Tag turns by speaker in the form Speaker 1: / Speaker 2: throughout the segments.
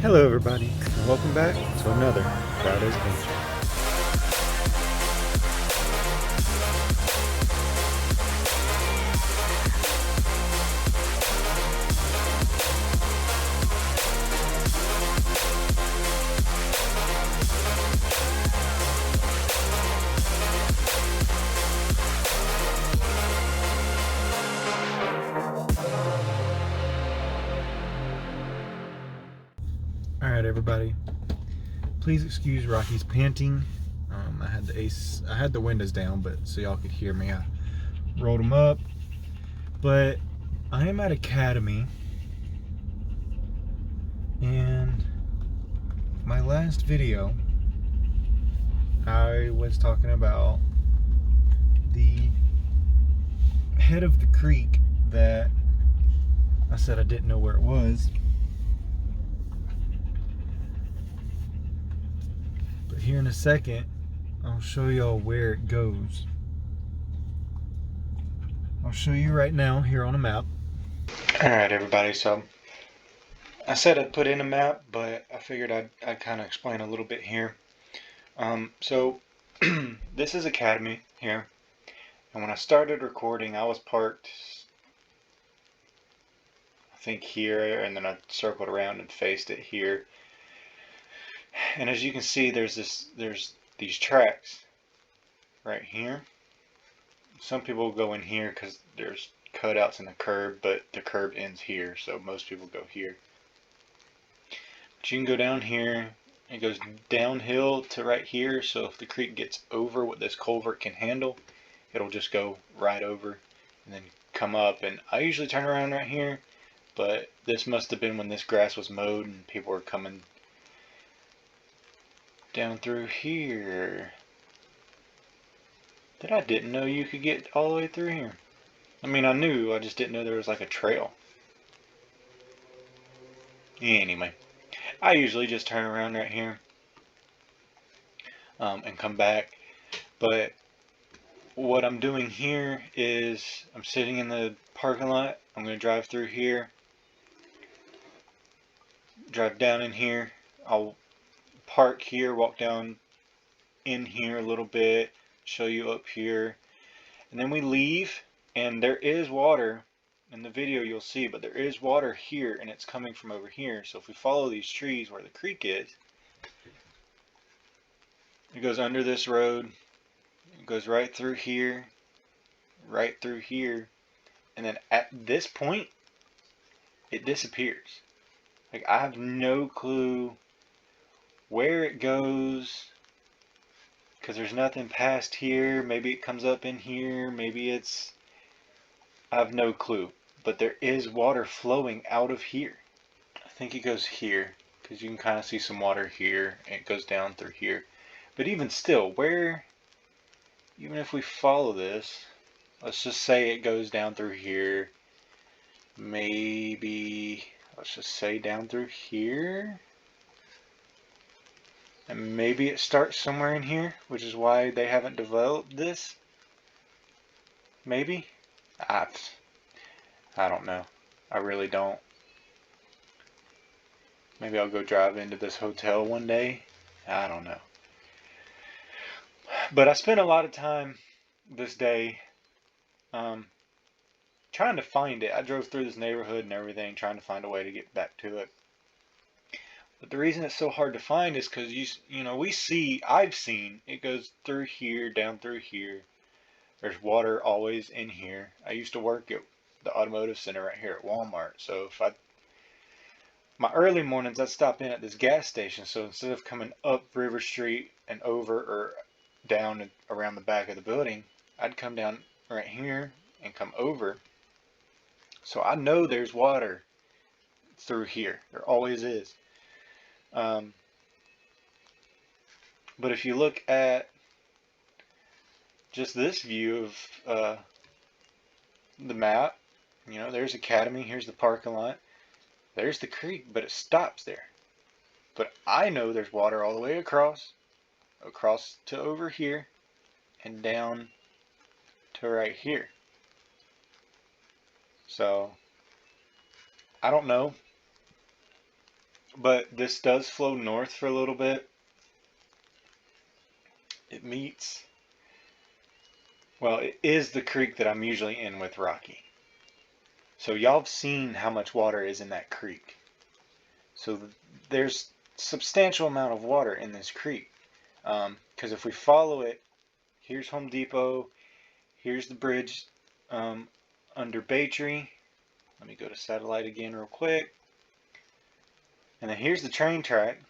Speaker 1: Hello everybody, and welcome back to another Friday's Adventure. Alright everybody, please excuse Rocky's panting. I had the windows down, but so y'all could hear me. I rolled them up, but I am at Academy, and my last video, I was talking about the head of the creek that I said I didn't know where it was. But here in a second, I'll show y'all where it goes. I'll show you right now here on a map. Alright everybody, so I said I'd put in a map, but I figured I'd kind of explain a little bit here. So this is Academy here, and when I started recording I was parked I think here, and then I circled around and faced it here. And as you can see, there's these tracks right here. Some people go in here because there's cutouts in the curb, but the curb ends here, so most people go here. But you can go down here. It goes downhill to right here, so if the creek gets over what this culvert can handle, it'll just go right over and then come up. And I usually turn around right here, but this must have been when this grass was mowed and people were coming down through here. That I didn't know you could get all the way through here. I mean, I knew, I just didn't know there was like a trail. Anyway, I usually just turn around right here and come back. But what I'm doing here is I'm sitting in the parking lot. I'm going to drive through here, drive down in here. I'll park here, walk down in here a little bit, show you up here, and then we leave. And there is water in the video, you'll see, but there is water here and it's coming from over here. So if we follow these trees where the creek is, it goes under this road, it goes right through here, and then at this point it disappears. Like, I have no clue where it goes because there's nothing past here. Maybe it comes up in here, maybe it's, I have no clue. But there is water flowing out of here. I think it goes here because you can kind of see some water here and it goes down through here. But even still, where, even if we follow this, let's just say it goes down through here, maybe, let's just say down through here, and maybe it starts somewhere in here, which is why they haven't developed this. Maybe. I don't know. I really don't. Maybe I'll go drive into this hotel one day. I don't know. But I spent a lot of time this day trying to find it. I drove through this neighborhood and everything, trying to find a way to get back to it. But the reason it's so hard to find is because I've seen it goes through here, down through here. There's water always in here. I used to work at the automotive center right here at Walmart, so my early mornings I'd stop in at this gas station. So instead of coming up River Street and over or down and around the back of the building, I'd come down right here and come over. So I know there's water through here. There always is. But if you look at just this view of the map, there's Academy, here's the parking lot, there's the creek, but it stops there. But I know there's water all the way across to over here, and down to right here. So I don't know But this does flow north for a little bit. It meets, well, it is the creek that I'm usually in with Rocky. So y'all have seen how much water is in that creek. So there's substantial amount of water in this creek. Because if we follow it, here's Home Depot, here's the bridge under Baytree. Let me go to satellite again real quick. And then here's the train track.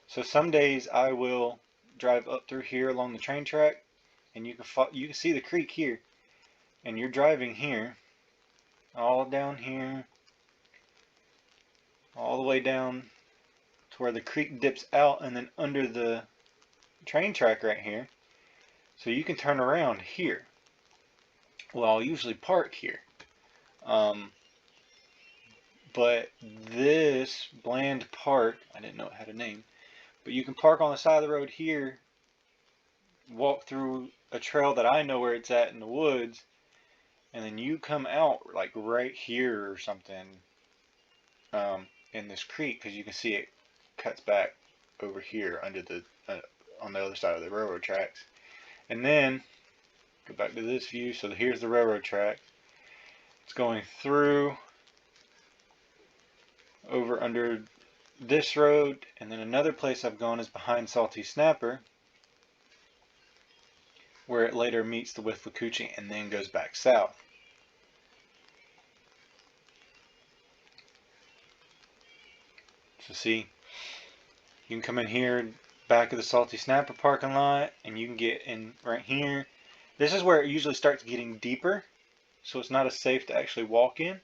Speaker 1: So some days I will drive up through here along the train track, and you can see the creek here, and you're driving here, all down here, all the way down to where the creek dips out, and then under the train track right here. So you can turn around here. Well, I'll usually park here. But this Bland Park, I didn't know it had a name, but you can park on the side of the road here, walk through a trail that I know where it's at in the woods, and then you come out like right here or something in this creek, because you can see it cuts back over here under the on the other side of the railroad tracks. And then go back to this view. So here's the railroad track. It's going through over under this road, and then another place I've gone is behind Salty Snapper, where it later meets the Withlacoochee and then goes back south. So see, you can come in here back of the Salty Snapper parking lot, and you can get in right here. This is where it usually starts getting deeper, so it's not as safe to actually walk in.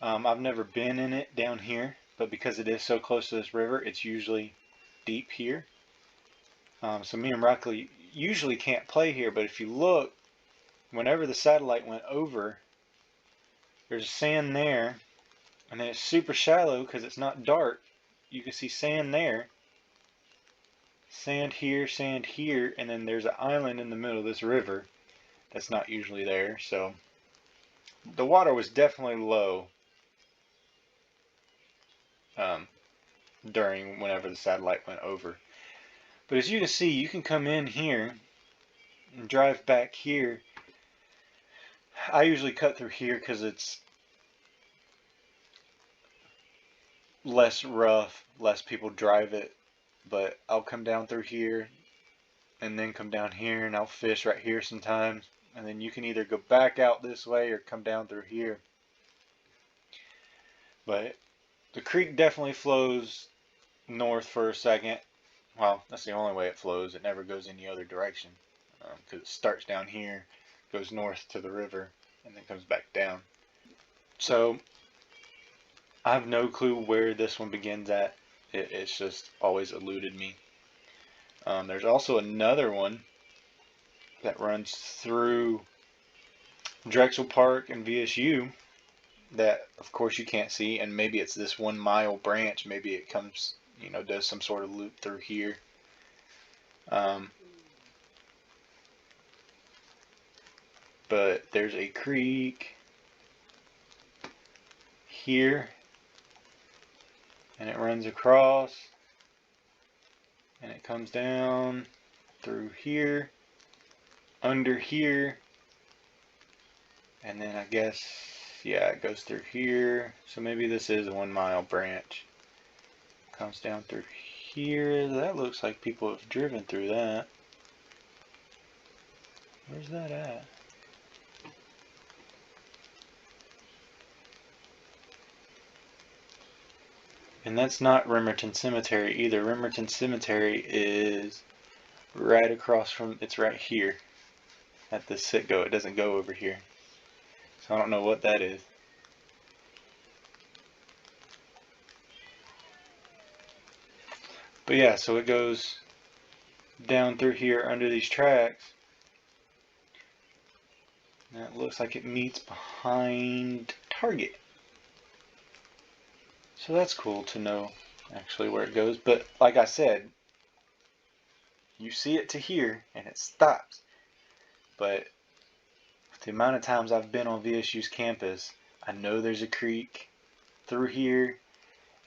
Speaker 1: I've never been in it down here, but because it is so close to this river, it's usually deep here. So me and Rocky usually can't play here, but if you look, whenever the satellite went over, there's sand there, and then it's super shallow because it's not dark. You can see sand there, sand here, and then there's an island in the middle of this river that's not usually there. So the water was definitely low during whenever the satellite went over. But as you can see, you can come in here and drive back here. I usually cut through here because it's less rough, less people drive it, but I'll come down through here and then come down here, and I'll fish right here sometimes, and then you can either go back out this way or come down through here. But the creek definitely flows north for a second. Well, that's the only way it flows. It never goes any other direction, because it starts down here, goes north to the river, and then comes back down. So I have no clue where this one begins at. It's just always eluded me. There's also another one that runs through Drexel Park and VSU that, of course, you can't see, and maybe it's this 1 mile branch. Maybe it comes, does some sort of loop through here. But there's a creek here, and it runs across, and it comes down through here, under here, and then I guess, yeah, it goes through here. So maybe this is a 1 mile branch. Comes down through here. That looks like people have driven through that. Where's that at? And that's not Rimerton Cemetery either. Rimerton Cemetery is right across from, it's right here at the Citgo. It doesn't go over here. So I don't know what that is. But yeah, so it goes down through here under these tracks. And it looks like it meets behind Target. So that's cool to know actually where it goes. But like I said, you see it to here and it stops. But the amount of times I've been on VSU's campus, I know there's a creek through here,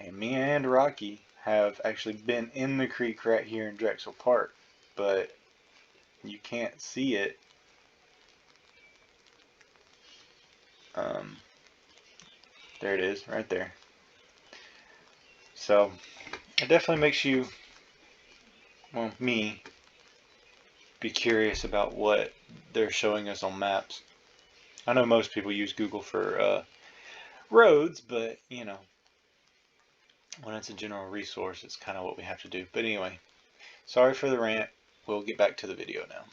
Speaker 1: And me and Rocky have actually been in the creek right here in Drexel Park, but you can't see it. There it is, right there. So it definitely makes you, well, me, be curious about what they're showing us on maps. I know most people use Google for roads, but you know, when it's a general resource, it's kind of what we have to do. But anyway, sorry for the rant. We'll get back to the video now.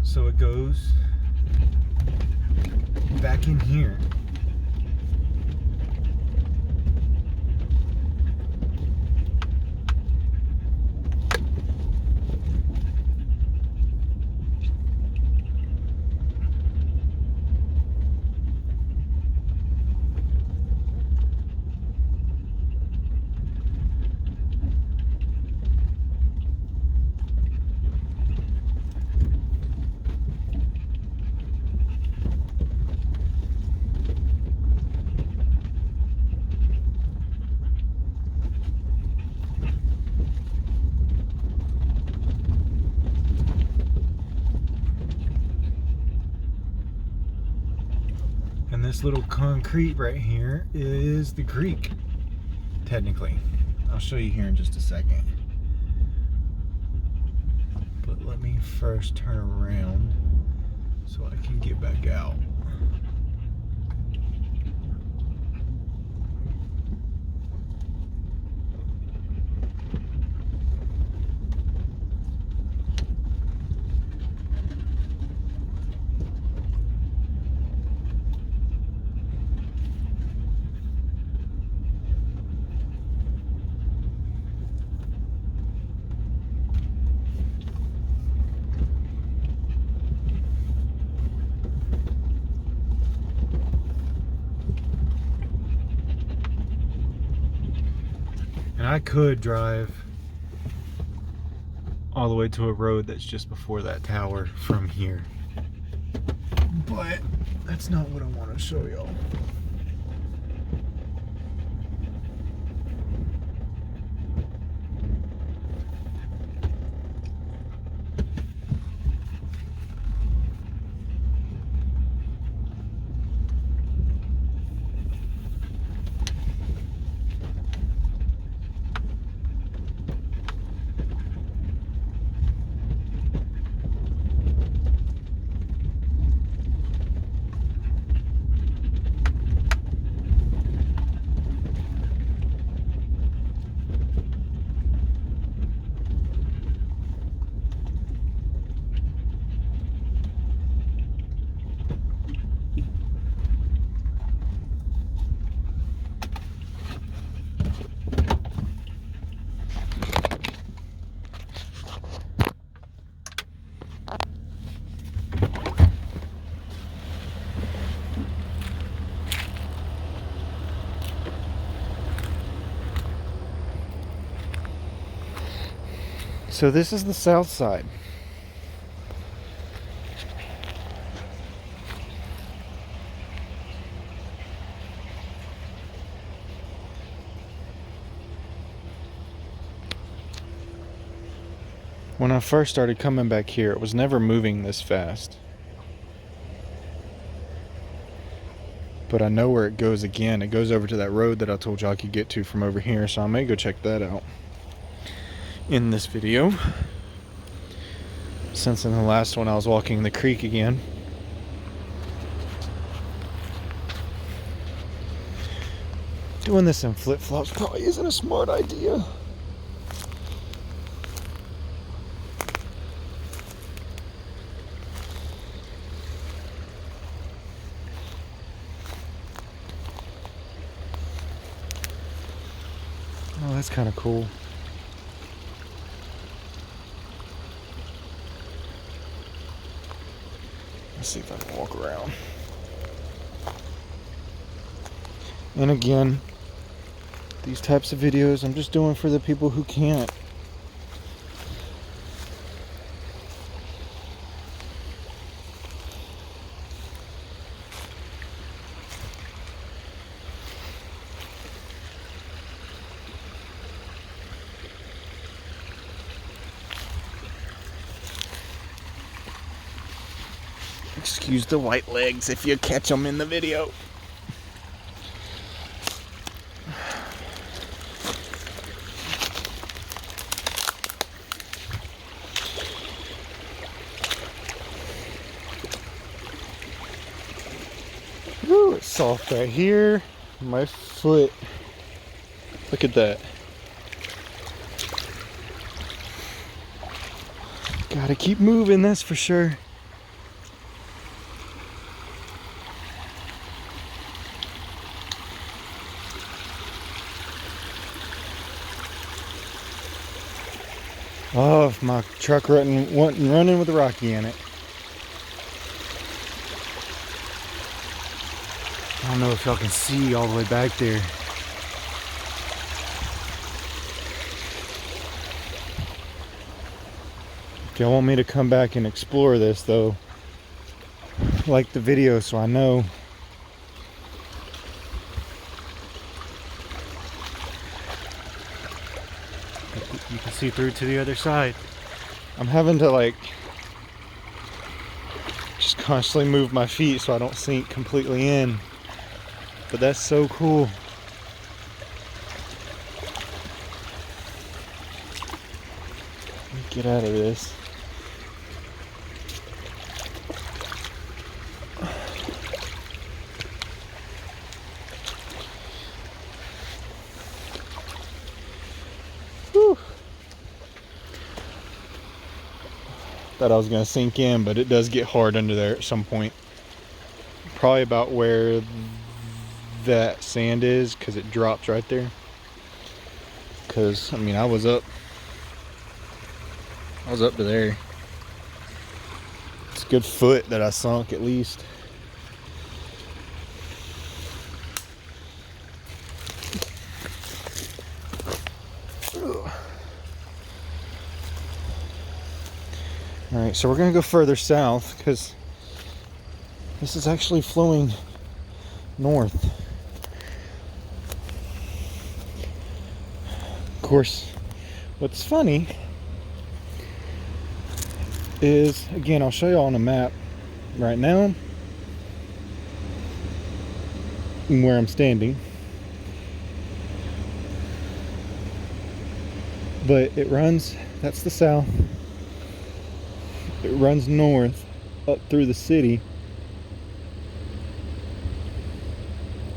Speaker 1: So it goes back in here. And this little concrete right here is the creek, technically. I'll show you here in just a second. But let me first turn around so I can get back out. And I could drive all the way to a road that's just before that tower from here, but that's not what I want to show y'all. So this is the south side. When I first started coming back here, it was never moving this fast. But I know where it goes again. It goes over to that road that I told you I could get to from over here, so I may go check that out in this video. Since in the last one I was walking the creek again. Doing this in flip-flops probably isn't a smart idea. Oh, that's kind of cool. Let's see if I can walk around. And again, these types of videos I'm just doing for the people who can't.
Speaker 2: Excuse the white legs if you catch them in the video. Woo, it's soft right here. My foot. Look at that. Gotta keep moving, that's for sure. Oh, if my truck wasn't running with a Rocky in it. I don't know if y'all can see all the way back there. If y'all want me to come back and explore this though, like the video so I know. You can see through to the other side. I'm having to like just constantly move my feet so I don't sink completely in. But that's so cool. Let me get out of this. Whew. Thought I was gonna sink in, but it does get hard under there at some point. Probably about where that sand is, because it drops right there. Because I mean I was up to there. It's a good foot that I sunk at least. Alright, so we're gonna go further south because this is actually flowing north. Of course, what's funny is, again, I'll show you on a map right now where I'm standing, but it runs, that's the south, it runs north up through the city,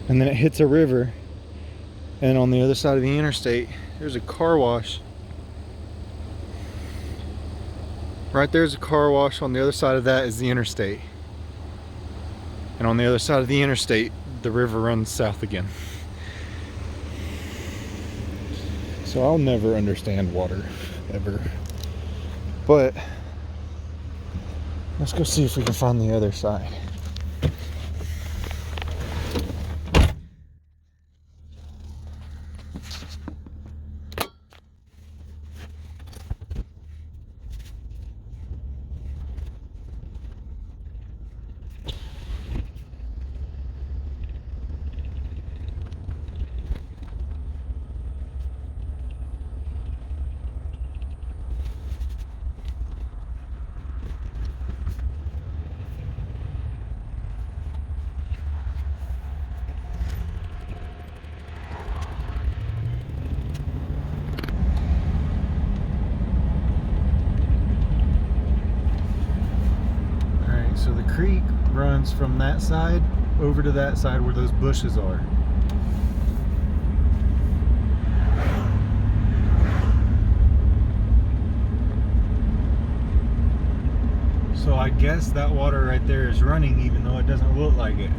Speaker 2: and then it hits a river, and on the other side of the interstate there's a car wash. Right there's a car wash. On the other side of that is the interstate, and on the other side of the interstate the river runs south again. So I'll never understand water ever, but let's go see if we can find the other side. So the creek runs from that side over to that side where those bushes are. So I guess that water right there is running even though it doesn't look like it.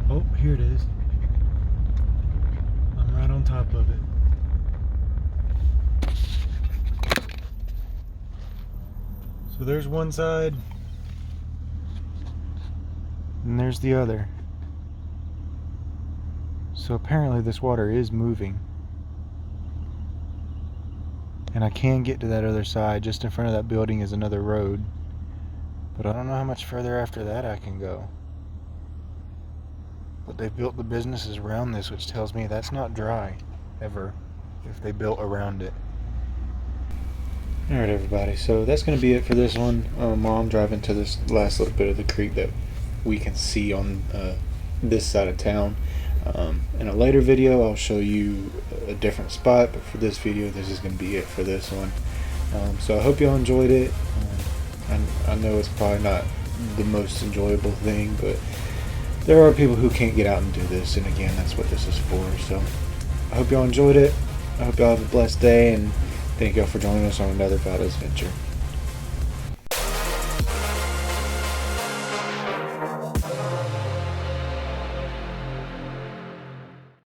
Speaker 2: Oh, here it is. I'm right on top of it. So there's one side, and there's the other. So apparently this water is moving. And I can get to that other side. Just in front of that building is another road. But I don't know how much further after that I can go. But they've built the businesses around this, which tells me that's not dry, ever, if they built around it. Alright everybody, so that's going to be it for this one. While I'm driving to this last little bit of the creek that we can see on this side of town. In a later video I'll show you a different spot, but for this video this is going to be it for this one. So I hope y'all enjoyed it. I know it's probably not the most enjoyable thing, but there are people who can't get out and do this, and again, that's what this is for. So I hope y'all enjoyed it. I hope y'all have a blessed day, and thank y'all for joining us on another Valdez Venture.